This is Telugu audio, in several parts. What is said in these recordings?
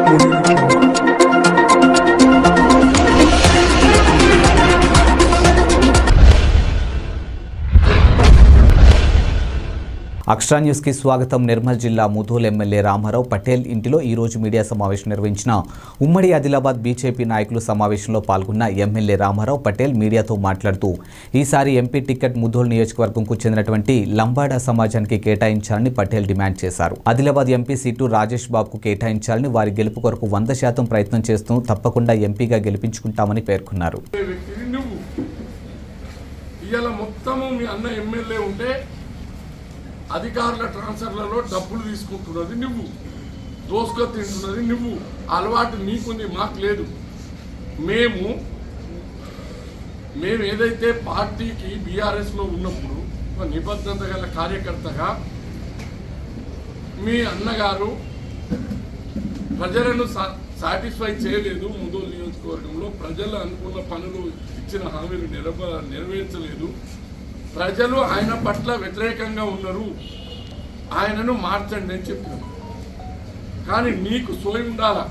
అక్షరా న్యూస్ కి స్వాగతం. నిర్మల్ జిల్లా ముధోల్ ఎమ్మెల్యే రామారావు పటేల్ ఇంటిలో ఈ రోజు మీడియా సమావేశం నిర్వహించిన ఉమ్మడి ఆదిలాబాద్ బీజేపీ నాయకులు సమావేశంలో పాల్గొన్న ఎమ్మెల్యే రామారావు పటేల్ మీడియాతో మాట్లాడుతూ ఈసారి ఎంపీ టికెట్ ముధోల్ నియోజకవర్గంకు చెందినటువంటి లంబాడా సమాజానికి కేటాయించాలని పటేల్ డిమాండ్ చేశారు. ఆదిలాబాద్ ఎంపీ సీటు రాజేష్ బాబుకు కేటాయించాలని, వారి గెలుపు కొరకు 100% ప్రయత్నం చేస్తూ తప్పకుండా ఎంపీగా గెలిపించుకుంటామని పేర్కొన్నారు. అధికారుల ట్రాన్స్ఫర్లలో డబ్బులు తీసుకుంటున్నది నువ్వు, దోసుక తింటున్నది నువ్వు. అలవాటు నీకుంది, మాకు లేదు. మేము ఏదైతే పార్టీకి బీఆర్ఎస్లో ఉన్నప్పుడు ఒక నిబద్ధత గల కార్యకర్తగా మీ అన్నగారు ప్రజలను సాటిస్ఫై చేయలేదు. ముధోల్ నియోజకవర్గంలో ప్రజలు అనుకున్న పనులు, ఇచ్చిన హామీలు నెరవేర్చలేదు. ప్రజలు ఆయన పట్ల వ్యతిరేకంగా ఉన్నారు, ఆయనను మార్చండి అని చెప్పినారు. కానీ నీకు సోయి ఉండాలా.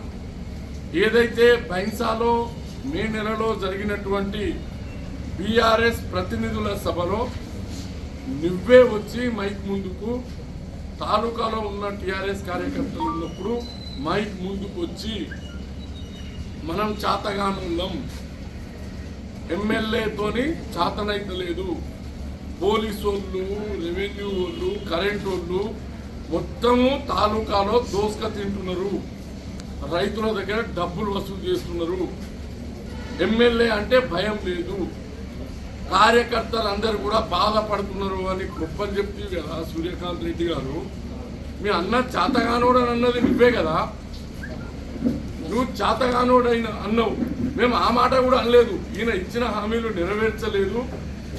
ఏదైతే బైన్సాలో మే నెలలో జరిగినటువంటి బీఆర్ఎస్ ప్రతినిధుల సభలో నువ్వే వచ్చి మైక్ ముందుకు, తాలూకాలో ఉన్న టీఆర్ఎస్ కార్యకర్తలు ఉన్నప్పుడు మైక్ ముందుకు వచ్చి మనం చాతగానున్నాం, ఎమ్మెల్యేతోని చాతనైతలేదు, పోలీసు వాళ్ళు, రెవెన్యూ వాళ్ళు, కరెంటు వాళ్ళు మొత్తము తాలూకాలో దోసుక తింటున్నారు, రైతుల దగ్గర డబ్బులు వసూలు చేస్తున్నారు, ఎమ్మెల్యే అంటే భయం లేదు, కార్యకర్తలు అందరూ కూడా బాధపడుతున్నారు అని గొప్పని చెప్తే కదా సూర్యకాంత్ రెడ్డి గారు. మీ అన్న చాతగానోడు అని అన్నది నువ్వే కదా, నువ్వు చాతగానోడైన అన్నావు. మేము ఆ మాట కూడా అనలేదు. ఈయన ఇచ్చిన హామీలు నెరవేర్చలేదు,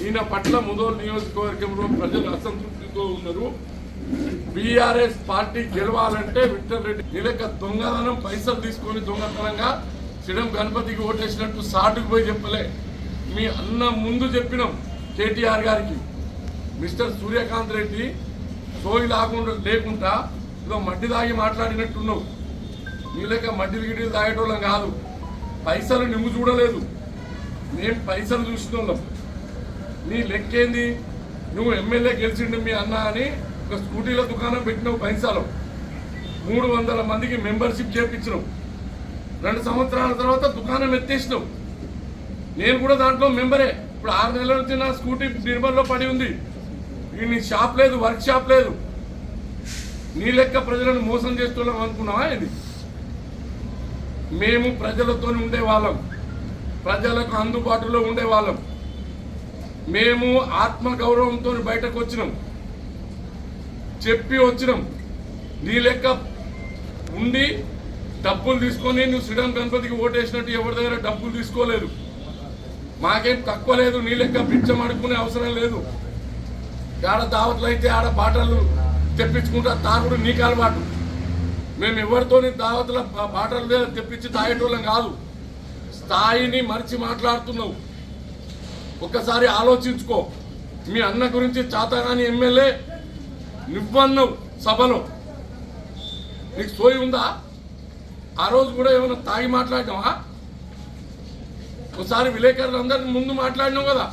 ఈయన పట్ల ముధోల్ నియోజకవర్గంలో ప్రజలు అసంతృప్తితో ఉన్నారు. బీఆర్ఎస్ పార్టీ గెలవాలంటే విఠల్ రెడ్డి నీలక దొంగతనం పైసలు తీసుకొని దొంగతనంగా సిడం గణపతికి ఓటేసినట్టు సాటుకు పోయి చెప్పలే. మీ అన్న ముందు చెప్పినాం కేటీఆర్ గారికి, మిస్టర్ సూర్యకాంత్ రెడ్డి సోయి లేకుండా ఇదో మడ్డి దాగి మాట్లాడినట్టున్నావు. నీలక మడ్డిలు గిడ్డీలు తాగేటోళ్ళం కాదు, పైసలు నిమ్ము చూడలేదు, మేము పైసలు చూసినోళ్ళం. నీ లెక్కేంది? నువ్వు ఎమ్మెల్యే గెలిచిండు మీ అన్న అని ఒక స్కూటీల దుకాణం పెట్టినావు బైన్సాలో, 300 మందికి మెంబర్షిప్ చేపించినావు. 2 సంవత్సరాల తర్వాత దుకాణం ఎత్తేసినావు. నేను కూడా దాంట్లో మెంబరే. ఇప్పుడు 6 నెలల నుంచి నా స్కూటీ నిర్మల్లో పడి ఉంది. నీ షాప్ లేదు, వర్క్ షాప్ లేదు. నీ లెక్క ప్రజలను మోసం చేస్తున్నాం అనుకున్నావా? ఇది మేము ప్రజలతో ఉండేవాళ్ళం, ప్రజలకు అందుబాటులో ఉండేవాళ్ళం. మేము ఆత్మగౌరవంతో బయటకు వచ్చినాం, చెప్పి వచ్చినాం. నీ లెక్క ఉండి డబ్బులు తీసుకొని నువ్వు శ్రీరామ్ గణపతికి ఓటేసినట్టు ఎవరి దగ్గర డబ్బులు తీసుకోలేదు. మాకేం తక్కువ లేదు, నీ లెక్క బిచ్చం అడుక్కునే అవసరం లేదు. ఆడ దావత్లు అయితే ఆడ బాటలు తెప్పించుకుంటా తాగుడు నీకు అలవాటు. మేము ఎవరితోని దావత్ల బాటలు తెప్పించి తాగేటోళ్ళం కాదు. స్థాయిని మరిచి మాట్లాడుతున్నావు. ఒక్కసారి ఆలోచించుకో. మీ అన్న గురించి చాతగాని ఎమ్మెల్యే నువ్వన్నావు సభలో, నీకు సోయి ఉందా? ఆ రోజు కూడా ఏమైనా తాగి మాట్లాడినావా? ఒకసారి విలేకరులందరి ముందు మాట్లాడినావు కదా,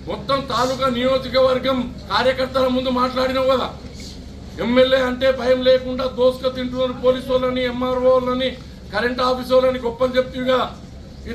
మొత్తం తాలూకా నియోజకవర్గం కార్యకర్తల ముందు మాట్లాడినావు కదా. ఎమ్మెల్యే అంటే భయం లేకుండా దోసుక తింటున్నారు పోలీసు వాళ్ళని, ఎంఆర్ఓ వాళ్ళని, కరెంట్ ఆఫీస్ వాళ్ళని గొప్పని చెప్తావు కదా. ఈ